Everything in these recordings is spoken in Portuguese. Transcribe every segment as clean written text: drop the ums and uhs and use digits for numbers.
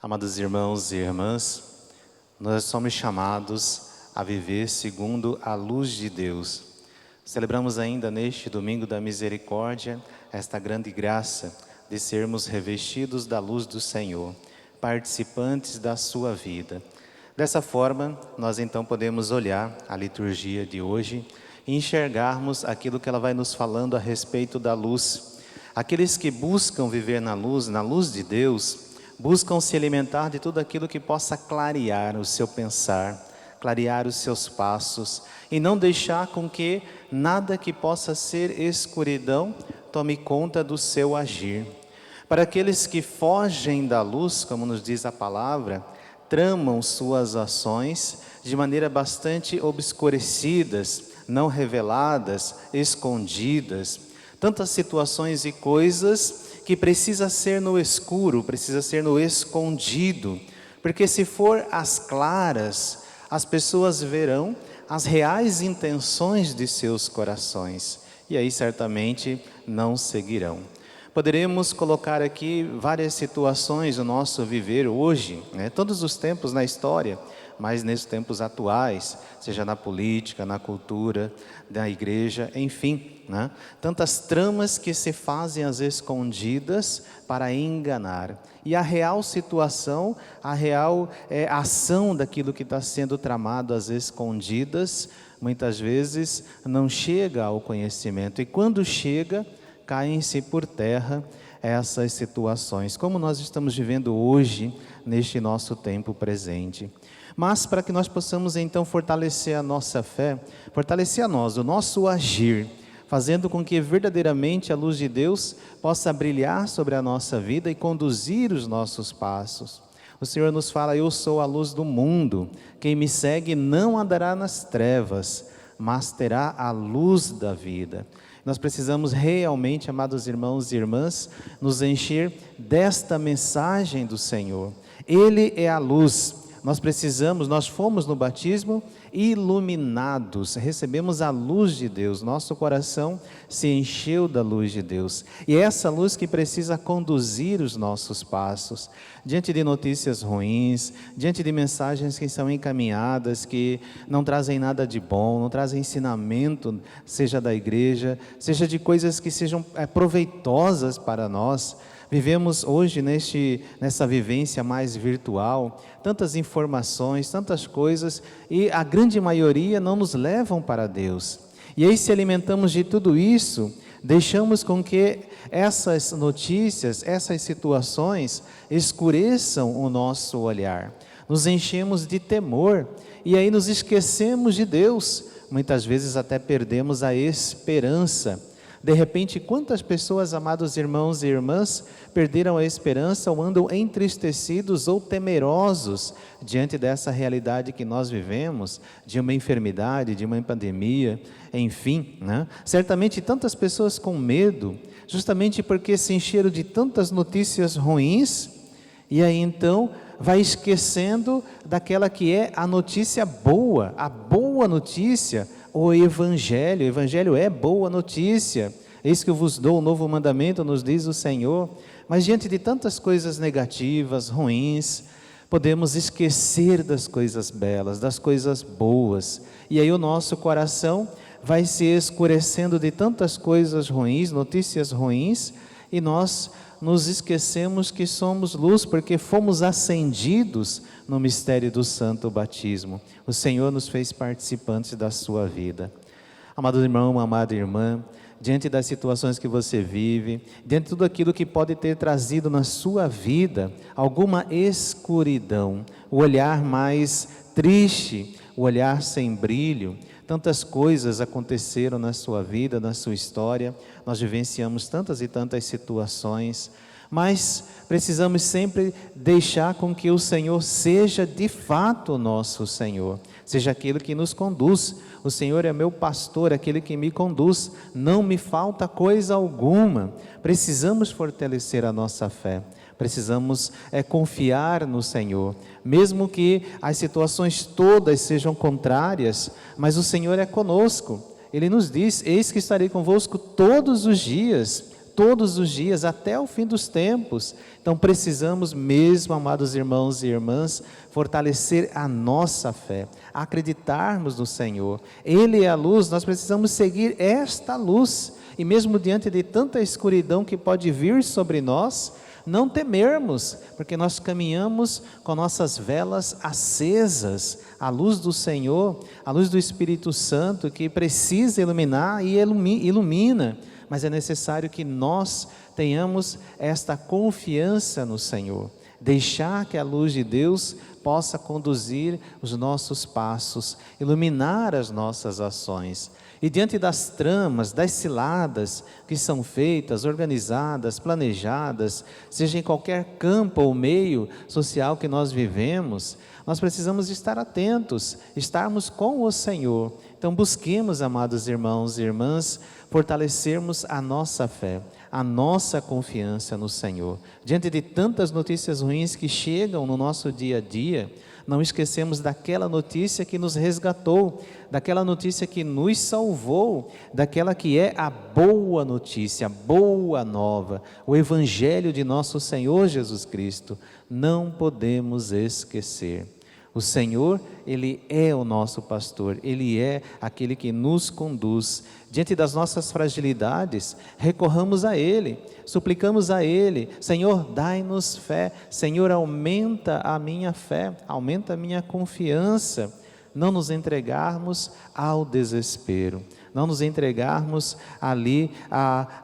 Amados irmãos e irmãs, nós somos chamados a viver segundo a luz de Deus. Celebramos ainda neste domingo da misericórdia esta grande graça de sermos revestidos da luz do Senhor, participantes da sua vida. Dessa forma, nós então podemos olhar a liturgia de hoje e enxergarmos aquilo que ela vai nos falando a respeito da luz. Aqueles que buscam viver na luz de Deus, buscam se alimentar de tudo aquilo que possa clarear o seu pensar, clarear os seus passos e não deixar com que nada que possa ser escuridão tome conta do seu agir. Para aqueles que fogem da luz, como nos diz a palavra, tramam suas ações de maneira bastante obscurecidas, não reveladas, escondidas. Tantas situações e coisas que precisa ser no escuro, precisa ser no escondido, porque se for às claras, as pessoas verão as reais intenções de seus corações, e aí certamente não seguirão. Poderemos colocar aqui várias situações do nosso viver hoje, todos os tempos na história, mas nesses tempos atuais, seja na política, na cultura, na igreja, enfim, tantas tramas que se fazem às escondidas para enganar. E a real situação, a real ação daquilo que está sendo tramado às escondidas, muitas vezes não chega ao conhecimento. E quando chega, caem-se por terra essas situações, como nós estamos vivendo hoje, neste nosso tempo presente. Mas para que nós possamos então fortalecer a nossa fé, fortalecer a nós, o nosso agir, fazendo com que verdadeiramente a luz de Deus possa brilhar sobre a nossa vida e conduzir os nossos passos. O Senhor nos fala: eu sou a luz do mundo, quem me segue não andará nas trevas, mas terá a luz da vida. Nós precisamos realmente, amados irmãos e irmãs, nos encher desta mensagem do Senhor. Ele é a luz. Nós fomos no batismo iluminados, recebemos a luz de Deus, nosso coração se encheu da luz de Deus. E é essa luz que precisa conduzir os nossos passos, diante de notícias ruins, diante de mensagens que são encaminhadas, que não trazem nada de bom, não trazem ensinamento, seja da igreja, seja de coisas que sejam proveitosas para nós. Vivemos hoje nessa vivência mais virtual, tantas informações, tantas coisas, e a grande maioria não nos levam para Deus. E aí, se alimentamos de tudo isso, deixamos com que essas notícias, essas situações escureçam o nosso olhar. Nos enchemos de temor e aí nos esquecemos de Deus. Muitas vezes até perdemos a esperança. De repente, quantas pessoas, amados irmãos e irmãs, perderam a esperança ou andam entristecidos ou temerosos diante dessa realidade que nós vivemos, de uma enfermidade, de uma pandemia, enfim, Certamente tantas pessoas com medo, justamente porque se encheram de tantas notícias ruins, e aí então vai esquecendo daquela que é a notícia boa, a boa notícia, o Evangelho é boa notícia. Eis que eu vos dou um novo mandamento, nos diz o Senhor. Mas diante de tantas coisas negativas, ruins, podemos esquecer das coisas belas, das coisas boas. E aí o nosso coração vai se escurecendo de tantas coisas ruins, notícias ruins, e nós nos esquecemos que somos luz, porque fomos acendidos no mistério do santo batismo. O Senhor nos fez participantes da sua vida. Amado irmão, amada irmã, diante das situações que você vive, diante de tudo aquilo que pode ter trazido na sua vida alguma escuridão, o olhar mais triste, o olhar sem brilho, tantas coisas aconteceram na sua vida, na sua história, nós vivenciamos tantas e tantas situações, mas precisamos sempre deixar com que o Senhor seja de fato o nosso Senhor, seja aquele que nos conduz. O Senhor é meu pastor, aquele que me conduz, não me falta coisa alguma. Precisamos fortalecer a nossa fé, precisamos confiar no Senhor, mesmo que as situações todas sejam contrárias, mas o Senhor é conosco. Ele nos diz: eis que estarei convosco todos os dias todos os dias, até o fim dos tempos. Então precisamos mesmo, amados irmãos e irmãs, fortalecer a nossa fé, acreditarmos no Senhor. Ele é a luz, nós precisamos seguir esta luz. E mesmo diante de tanta escuridão que pode vir sobre nós, não temermos, porque nós caminhamos com nossas velas acesas, a luz do Senhor, a luz do Espírito Santo, que precisa iluminar e ilumina, mas é necessário que nós tenhamos esta confiança no Senhor, deixar que a luz de Deus possa conduzir os nossos passos, iluminar as nossas ações. E diante das tramas, das ciladas que são feitas, organizadas, planejadas, seja em qualquer campo ou meio social que nós vivemos, nós precisamos estar atentos, estarmos com o Senhor. Então busquemos, amados irmãos e irmãs, fortalecermos a nossa fé, a nossa confiança no Senhor. Diante de tantas notícias ruins que chegam no nosso dia a dia, não esquecemos daquela notícia que nos resgatou, daquela notícia que nos salvou, daquela que é a boa notícia, a boa nova, o Evangelho de nosso Senhor Jesus Cristo. Não podemos esquecer. O Senhor, Ele é o nosso pastor, Ele é aquele que nos conduz. Diante das nossas fragilidades, recorramos a Ele, suplicamos a Ele: Senhor, dai-nos fé, Senhor, aumenta a minha fé, aumenta a minha confiança. Não nos entregarmos ao desespero, não nos entregarmos ali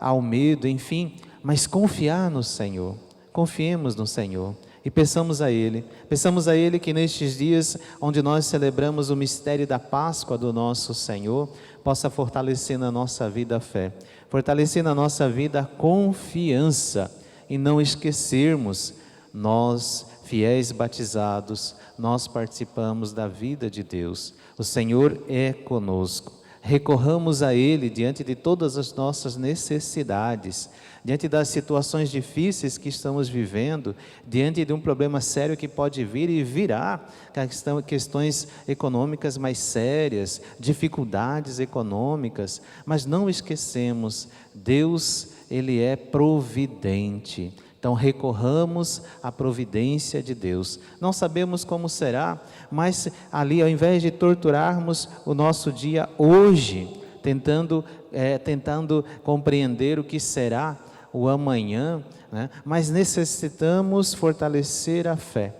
ao medo, enfim, mas confiar no Senhor, confiemos no Senhor. E peçamos a Ele que nestes dias onde nós celebramos o mistério da Páscoa do nosso Senhor, possa fortalecer na nossa vida a fé, fortalecer na nossa vida a confiança, e não esquecermos, nós, fiéis batizados, nós participamos da vida de Deus, o Senhor é conosco. Recorramos a Ele diante de todas as nossas necessidades, diante das situações difíceis que estamos vivendo, diante de um problema sério que pode vir e virá, questões econômicas mais sérias, dificuldades econômicas, mas não esquecemos, Deus, Ele é providente. Então recorramos à providência de Deus. Não sabemos como será, mas ali, ao invés de torturarmos o nosso dia hoje, tentando compreender o que será o amanhã, né? Mas necessitamos fortalecer a fé.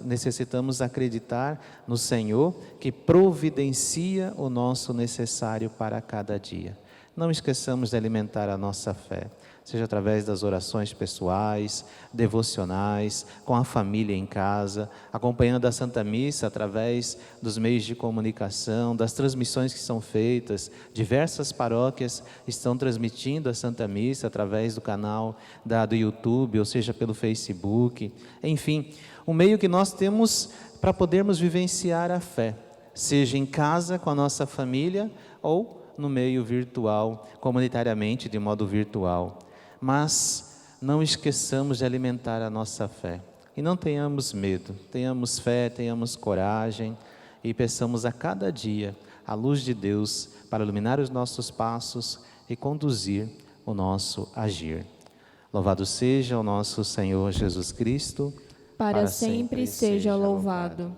Necessitamos acreditar no Senhor, que providencia o nosso necessário para cada dia. Não esqueçamos de alimentar a nossa fé, seja através das orações pessoais, devocionais, com a família em casa, acompanhando a Santa Missa através dos meios de comunicação, das transmissões que são feitas. Diversas paróquias estão transmitindo a Santa Missa através do canal do YouTube, ou seja, pelo Facebook. Enfim, um meio que nós temos para podermos vivenciar a fé, seja em casa com a nossa família ou no meio virtual, comunitariamente, de modo virtual. Mas não esqueçamos de alimentar a nossa fé. E não tenhamos medo, tenhamos fé, tenhamos coragem e peçamos a cada dia a luz de Deus para iluminar os nossos passos e conduzir o nosso agir. Louvado seja o nosso Senhor Jesus Cristo. Para sempre seja louvado.